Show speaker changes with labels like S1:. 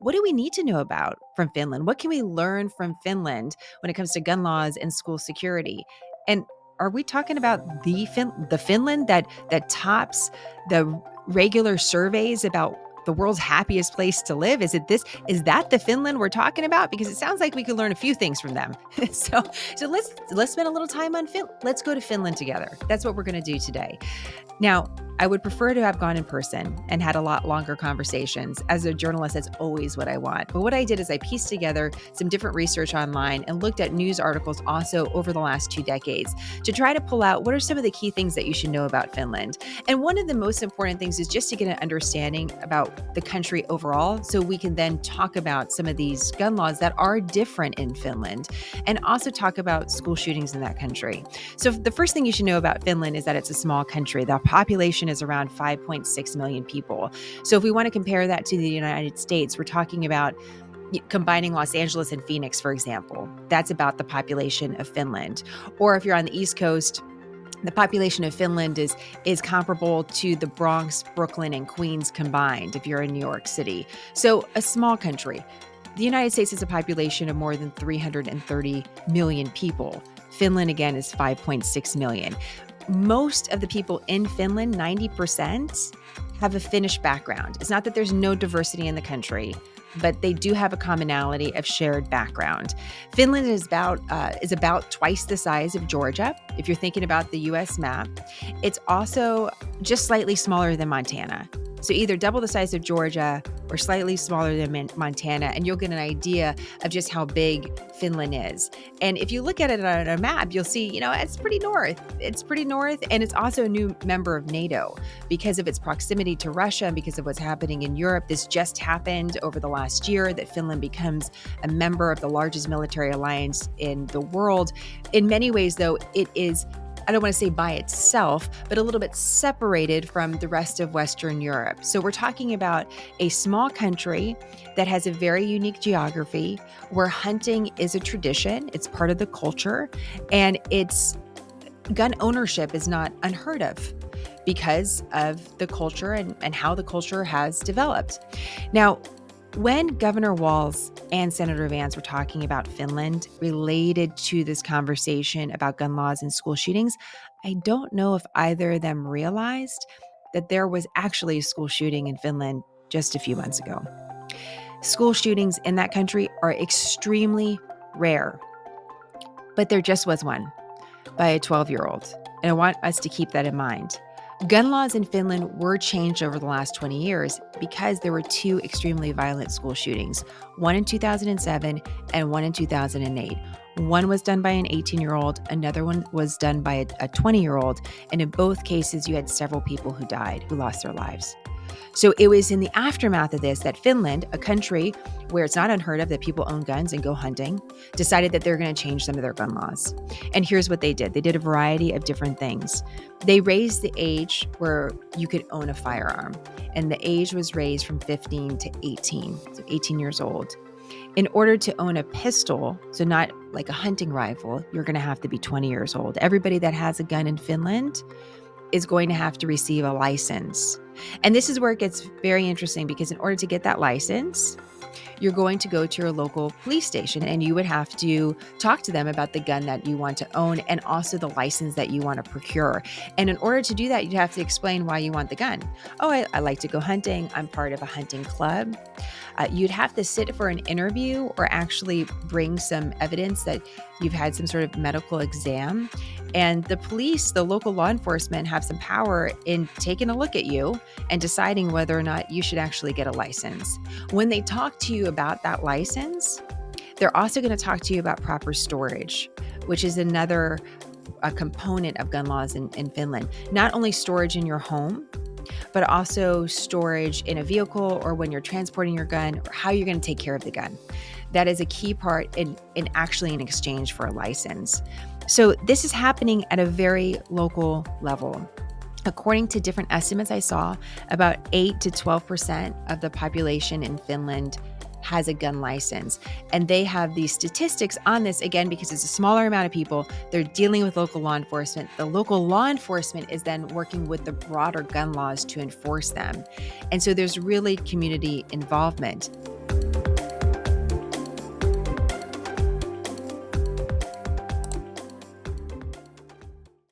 S1: what do we need to know about from Finland? What can we learn from Finland when it comes to gun laws and school security? And are we talking about the Finland that tops the regular surveys about the world's happiest place to live? Is that the Finland we're talking about? Because it sounds like we could learn a few things from them. so so let's spend a little time on Finland. Let's go to Finland together. That's what we're going to do today. Now, I would prefer to have gone in person and had a lot longer conversations. As a journalist, that's always what I want. But what I did is I pieced together some different research online and looked at news articles also over the last 2 decades to try to pull out what are some of the key things that you should know about Finland. And one of the most important things is just to get an understanding about the country overall, so we can then talk about some of these gun laws that are different in Finland, and also talk about school shootings in that country. So the first thing you should know about Finland is that it's a small country. The population is around 5.6 million people. So if we want to compare that to the United States, we're talking about combining Los Angeles and Phoenix, for example. That's about the population of Finland. Or if you're on the East Coast, the population of Finland is comparable to the Bronx, Brooklyn, and Queens combined if you're in New York City. So a small country. The United States has a population of more than 330 million people. Finland, again, is 5.6 million. Most of the people in Finland, 90%, have a Finnish background. It's not that there's no diversity in the country, but they do have a commonality of shared background. Finland is about twice the size of Georgia. If you're thinking about the U.S. map, it's also just slightly smaller than Montana. So either double the size of Georgia or slightly smaller than Montana, and you'll get an idea of just how big Finland is. And if you look at it on a map, you'll see, it's pretty north. It's pretty north, and it's also a new member of NATO because of its proximity to Russia and because of what's happening in Europe. This just happened over the last year that Finland becomes a member of the largest military alliance in the world. In many ways, though, it is, I don't want to say by itself, but a little bit separated from the rest of Western Europe. So we're talking about a small country that has a very unique geography where hunting is a tradition. It's part of the culture, and its gun ownership is not unheard of because of the culture and how the culture has developed. Now, when Governor Walz and Senator Vance were talking about Finland related to this conversation about gun laws and school shootings, I don't know if either of them realized that there was actually a school shooting in Finland just a few months ago. School shootings in that country are extremely rare, but there just was one by a 12-year-old, and I want us to keep that in mind. Gun laws in Finland were changed over the last 20 years because there were 2 extremely violent school shootings, one in 2007 and one in 2008. One was done by an 18-year-old, another one was done by a 20-year-old, and in both cases, you had several people who died, who lost their lives. So it was in the aftermath of this that Finland, a country where it's not unheard of that people own guns and go hunting, decided that they're going to change some of their gun laws. And here's what they did. They did a variety of different things. They raised the age where you could own a firearm, and the age was raised from 15 to 18, so 18 years old. In order to own a pistol, so not like a hunting rifle, you're going to have to be 20 years old. Everybody that has a gun in Finland is going to have to receive a license. And this is where it gets very interesting, because in order to get that license, you're going to go to your local police station and you would have to talk to them about the gun that you want to own and also the license that you want to procure. And in order to do that, you'd have to explain why you want the gun. Oh, I like to go hunting. I'm part of a hunting club. You'd have to sit for an interview or actually bring some evidence that you've had some sort of medical exam. And the police, the local law enforcement, have some power in taking a look at you and deciding whether or not you should actually get a license. When they talk to you about that license, they're also going to talk to you about proper storage, which is another component of gun laws in Finland. Not only storage in your home, but also storage in a vehicle or when you're transporting your gun, or how you're going to take care of the gun. That is a key part in actually an exchange for a license. So this is happening at a very local level. According to different estimates I saw, about 8 to 12% of the population in Finland has a gun license. And they have these statistics on this, again, because it's a smaller amount of people. They're dealing with local law enforcement. The local law enforcement is then working with the broader gun laws to enforce them. And so there's really community involvement.